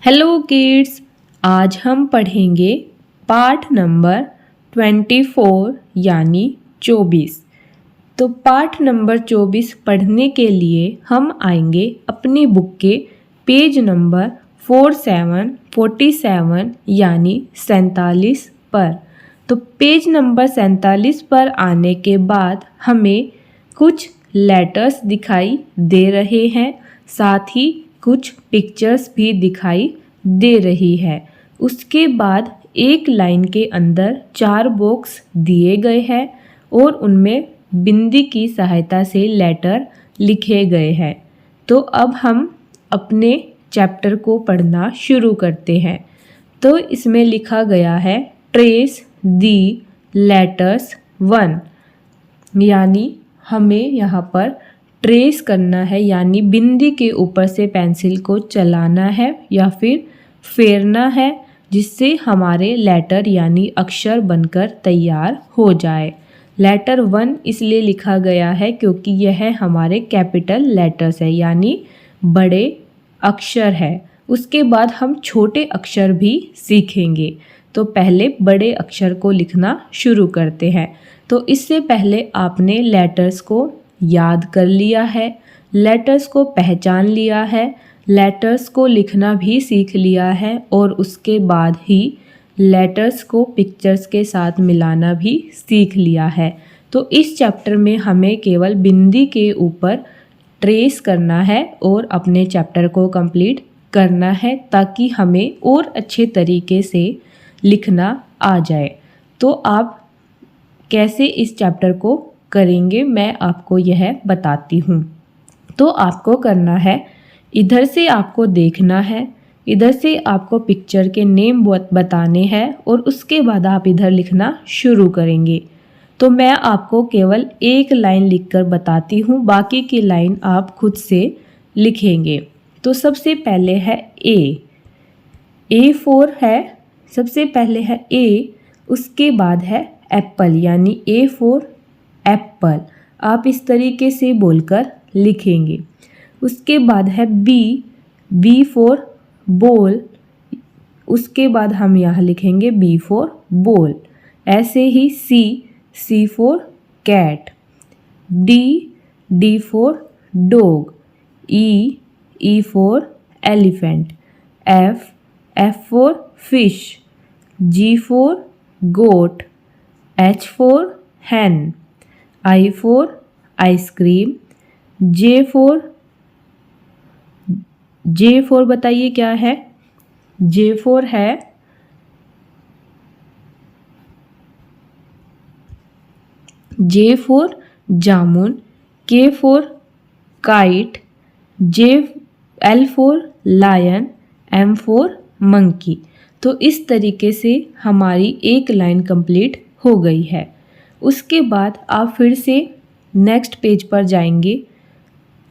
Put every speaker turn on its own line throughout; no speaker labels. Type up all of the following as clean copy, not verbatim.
Hello kids, आज हम पढ़ेंगे पाठ नंबर 24 यानी 24। तो पाठ नंबर 24 पढ़ने के लिए हम आएंगे अपनी बुक के पेज नंबर 47 यानी 47 पर। तो पेज नंबर 47 पर आने के बाद हमें कुछ लेटर्स दिखाई दे रहे हैं, साथ ही कुछ पिक्चर्स भी दिखाई दे रही है। उसके बाद एक लाइन के अंदर 4 बॉक्स दिए गए हैं और उनमें बिंदी की सहायता से लेटर लिखे गए हैं। तो अब हम अपने चैप्टर को पढ़ना शुरू करते हैं। तो इसमें लिखा गया है ट्रेस दी लेटर्स 1, यानी हमें यहाँ पर ट्रेस करना है, यानी बिंदी के ऊपर से पेंसिल को चलाना है या फिर फेरना है, जिससे हमारे लेटर यानी अक्षर बनकर तैयार हो जाए। लेटर 1 इसलिए लिखा गया है क्योंकि यह हमारे कैपिटल लेटर्स है, यानी बड़े अक्षर है। उसके बाद हम छोटे अक्षर भी सीखेंगे। तो पहले बड़े अक्षर को लिखना शुरू करते हैं। तो इससे पहले आपने लेटर्स को याद कर लिया है, लेटर्स को पहचान लिया है, लेटर्स को लिखना भी सीख लिया है और उसके बाद ही लेटर्स को पिक्चर्स के साथ मिलाना भी सीख लिया है। तो इस चैप्टर में हमें केवल बिंदी के ऊपर ट्रेस करना है और अपने चैप्टर को कंप्लीट करना है, ताकि हमें और अच्छे तरीके से लिखना आ जाए। तो आप कैसे इस चैप्टर को करेंगे मैं आपको यह बताती हूँ। तो आपको करना है, इधर से आपको देखना है, इधर से आपको पिक्चर के नेम बताने हैं और उसके बाद आप इधर लिखना शुरू करेंगे। तो मैं आपको केवल एक लाइन लिखकर बताती हूँ, बाकी की लाइन आप खुद से लिखेंगे। तो सबसे पहले है ए फॉर है, सबसे पहले है ए, उसके बाद है एप्पल, यानी ए फॉर एप्पल। आप इस तरीके से बोलकर लिखेंगे। उसके बाद है बी फॉर बॉल, उसके बाद हम यहाँ लिखेंगे बी फॉर बॉल। ऐसे ही C for cat, D for dog, E for elephant, F for fish, G for goat, H for hen, I for ice cream, J for बताइए क्या है? जे फॉर है jamun, K for kite, L for lion, M for monkey. तो इस तरीके से हमारी एक लाइन कंप्लीट हो गई है। उसके बाद आप फिर से नेक्स्ट पेज पर जाएंगे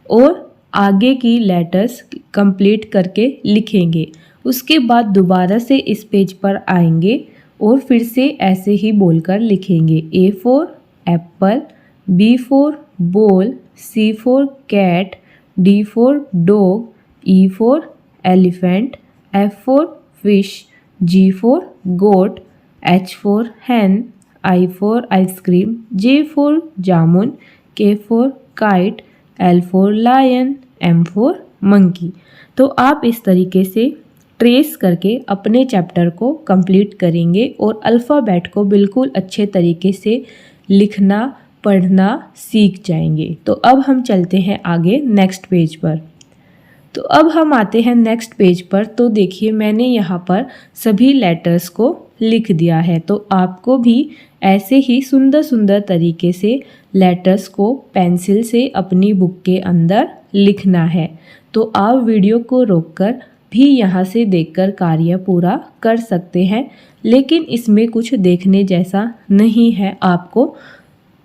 और आगे की लेटर्स कंप्लीट करके लिखेंगे। उसके बाद दोबारा से इस पेज पर आएंगे और फिर से ऐसे ही बोलकर लिखेंगे। A for apple, B for ball, C for cat, D for dog, E for elephant, F for fish, G for goat, H for hen, I for ice cream, J for jamun, K for kite, L for lion, M for monkey. तो आप इस तरीके से trace करके अपने chapter को complete करेंगे और अल्फ़ाबेट को बिल्कुल अच्छे तरीके से लिखना पढ़ना सीख जाएंगे। तो अब हम चलते हैं आगे नेक्स्ट पेज पर। तो अब हम आते हैं नेक्स्ट पेज पर। तो देखिए मैंने यहाँ पर सभी लेटर्स को लिख दिया है। तो आपको भी ऐसे ही सुंदर सुंदर तरीके से लेटर्स को पेंसिल से अपनी बुक के अंदर लिखना है। तो आप वीडियो को रोककर भी यहाँ से देखकर कार्य पूरा कर सकते हैं, लेकिन इसमें कुछ देखने जैसा नहीं है। आपको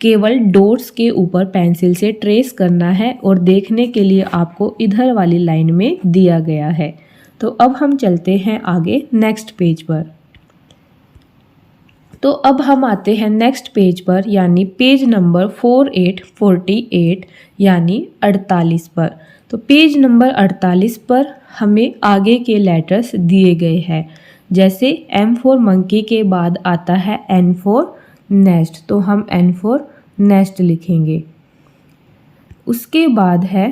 केवल डॉट्स के ऊपर पेंसिल से ट्रेस करना है और देखने के लिए आपको इधर वाली लाइन में दिया गया है। तो अब हम चलते हैं आगे नेक्स्ट पेज पर। तो अब हम आते हैं नेक्स्ट पेज पर, यानी पेज नंबर 48 यानी 48 पर। तो पेज नंबर 48 पर हमें आगे के लेटर्स दिए गए हैं। जैसे M फॉर मंकी के बाद आता है N फॉर नेस्ट, तो हम N फॉर नेस्ट लिखेंगे। उसके बाद है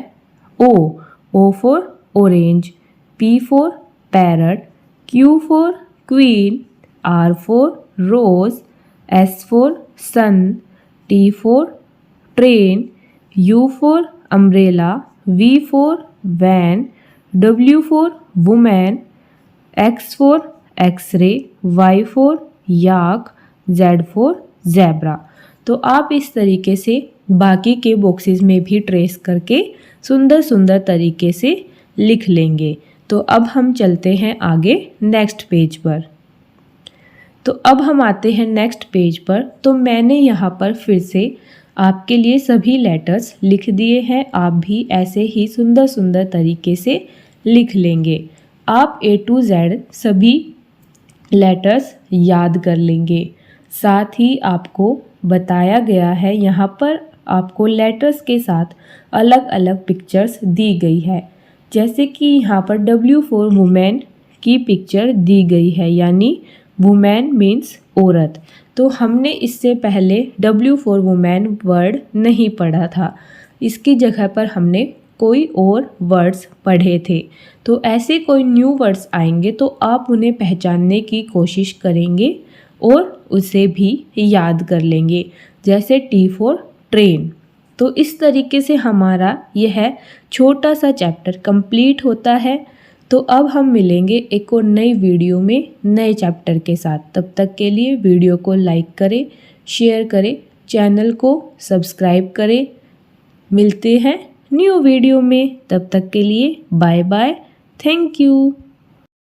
O for orange, P for parrot, Q for queen, R for rose, S for sun, T for train, U for umbrella, V for van, W for women, X for x ray, Y for yak, Z for zebra. तो आप इस तरीके से बाकी के boxes में भी trace करके सुंदर सुंदर तरीके से लिख लेंगे। तो अब हम चलते हैं आगे नेक्स्ट पेज पर। तो अब हम आते हैं नेक्स्ट पेज पर। तो मैंने यहाँ पर फिर से आपके लिए सभी लेटर्स लिख दिए हैं। आप भी ऐसे ही सुंदर सुंदर तरीके से लिख लेंगे। आप A to Z सभी लेटर्स याद कर लेंगे। साथ ही आपको बताया गया है, यहाँ पर आपको लेटर्स के साथ अलग अलग पिक्चर्स दी गई है। जैसे कि यहाँ पर W फॉर वुमेन की पिक्चर दी गई है, यानी वुमेन मीन्स औरत। तो हमने इससे पहले W फॉर वुमेन वर्ड नहीं पढ़ा था, इसकी जगह पर हमने कोई और वर्ड्स पढ़े थे। तो ऐसे कोई न्यू वर्ड्स आएंगे तो आप उन्हें पहचानने की कोशिश करेंगे और उसे भी याद कर लेंगे। जैसे T फॉर ट्रेन। तो इस तरीके से हमारा यह छोटा सा चैप्टर कंप्लीट होता है। तो अब हम मिलेंगे एक और नई वीडियो में नए चैप्टर के साथ। तब तक के लिए वीडियो को लाइक करें, शेयर करें, चैनल को सब्सक्राइब करें। मिलते हैं न्यू वीडियो में, तब तक के लिए बाय बाय, थैंक यू।